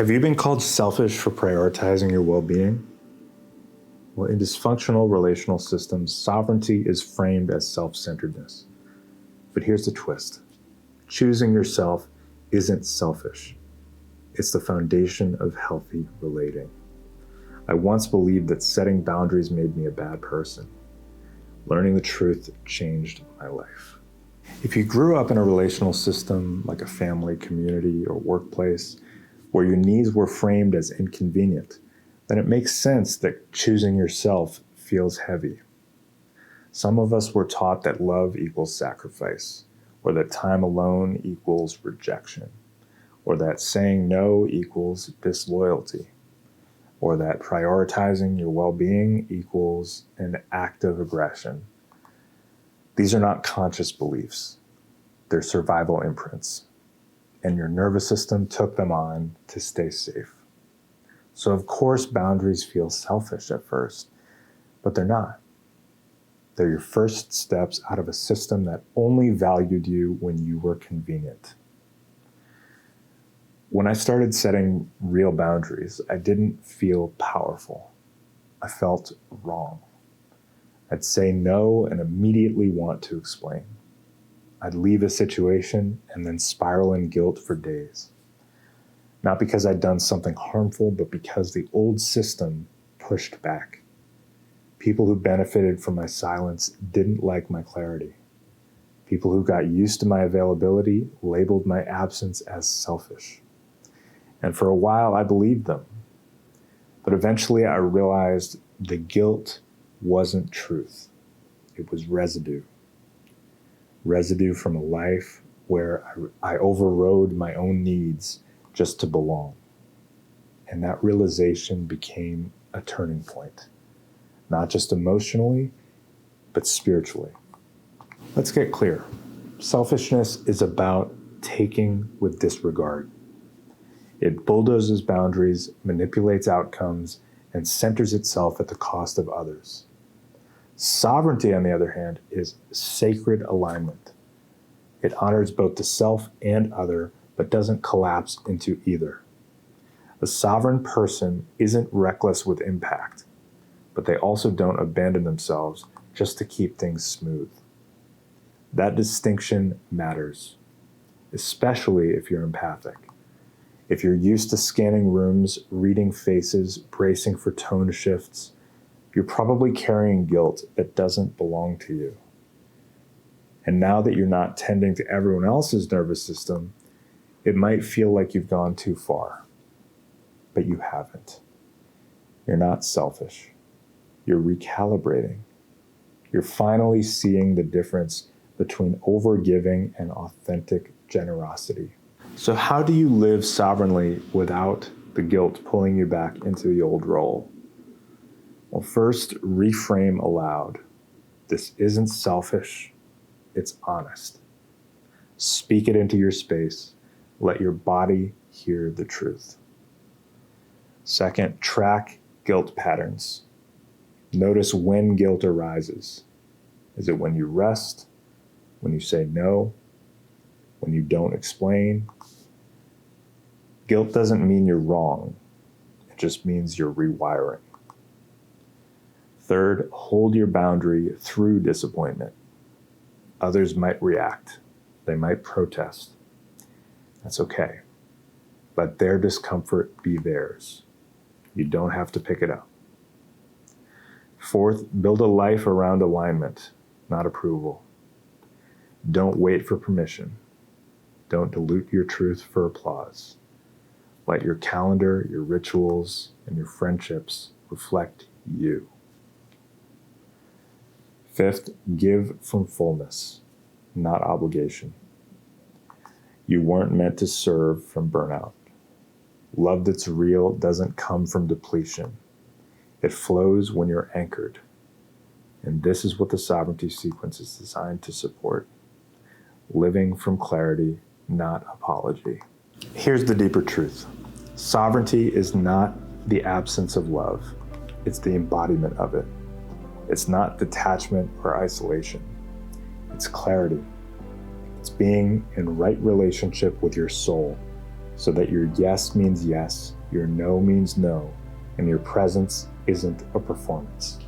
Have you been called selfish for prioritizing your well-being? Well, in dysfunctional relational systems, sovereignty is framed as self-centeredness. But here's the twist. Choosing yourself isn't selfish. It's the foundation of healthy relating. I once believed that setting boundaries made me a bad person. Learning the truth changed my life. If you grew up in a relational system like a family, community, or workplace where your needs were framed as inconvenient, then it makes sense that choosing yourself feels heavy. Some of us were taught that love equals sacrifice, or that time alone equals rejection, or that saying no equals disloyalty, or that prioritizing your well-being equals an act of aggression. These are not conscious beliefs. They're survival imprints, and your nervous system took them on to stay safe. So of course boundaries feel selfish at first, but they're not. They're your first steps out of a system that only valued you when you were convenient. When I started setting real boundaries, I didn't feel powerful. I felt wrong. I'd say no and immediately want to explain. I'd leave a situation and then spiral in guilt for days. Not because I'd done something harmful, but because the old system pushed back. People who benefited from my silence didn't like my clarity. People who got used to my availability labeled my absence as selfish. And for a while, I believed them. But eventually I realized the guilt wasn't truth. It was residue. Residue from a life where I overrode my own needs just to belong. And that realization became a turning point, not just emotionally, but spiritually. Let's get clear. Selfishness is about taking with disregard. It bulldozes boundaries, manipulates outcomes, and centers itself at the cost of others. Sovereignty, on the other hand, is sacred alignment. It honors both the self and other, but doesn't collapse into either. A sovereign person isn't reckless with impact, but they also don't abandon themselves just to keep things smooth. That distinction matters, especially if you're empathic. If you're used to scanning rooms, reading faces, bracing for tone shifts, you're probably carrying guilt that doesn't belong to you. And now that you're not tending to everyone else's nervous system, it might feel like you've gone too far, but you haven't. You're not selfish. You're recalibrating. You're finally seeing the difference between overgiving and authentic generosity. So how do you live sovereignly without the guilt pulling you back into the old role? Well, first, reframe aloud. This isn't selfish, it's honest. Speak it into your space. Let your body hear the truth. Second, track guilt patterns. Notice when guilt arises. Is it when you rest? When you say no? When you don't explain? Guilt doesn't mean you're wrong. It just means you're rewiring. Third, hold your boundary through disappointment. Others might react. They might protest. That's okay. Let their discomfort be theirs. You don't have to pick it up. Fourth, build a life around alignment, not approval. Don't wait for permission. Don't dilute your truth for applause. Let your calendar, your rituals, and your friendships reflect you. Fifth, give from fullness, not obligation. You weren't meant to serve from burnout. Love that's real doesn't come from depletion. It flows when you're anchored. And this is what the sovereignty sequence is designed to support. Living from clarity, not apology. Here's the deeper truth. Sovereignty is not the absence of love. It's the embodiment of it. It's not detachment or isolation. It's clarity. It's being in right relationship with your soul so that your yes means yes, your no means no, and your presence isn't a performance.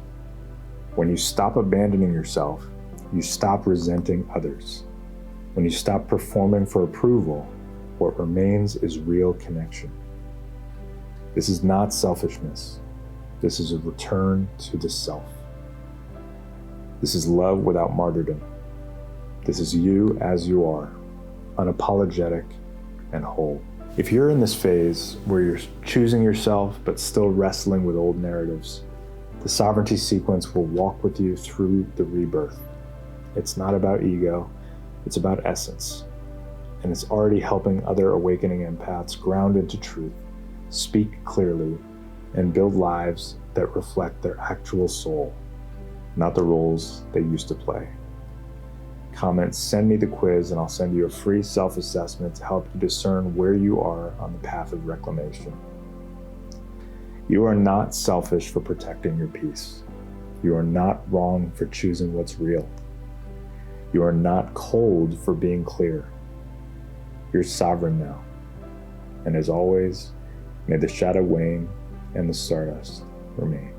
When you stop abandoning yourself, you stop resenting others. When you stop performing for approval, what remains is real connection. This is not selfishness. This is a return to the self. This is love without martyrdom. This is you as you are, unapologetic and whole. If you're in this phase where you're choosing yourself but still wrestling with old narratives, the sovereignty sequence will walk with you through the rebirth. It's not about ego, it's about essence. And it's already helping other awakening empaths ground into truth, speak clearly, and build lives that reflect their actual soul, not the roles they used to play. Comment, send me the quiz, and I'll send you a free self-assessment to help you discern where you are on the path of reclamation. You are not selfish for protecting your peace. You are not wrong for choosing what's real. You are not cold for being clear. You're sovereign now. And as always, may the shadow wane and the stardust remain.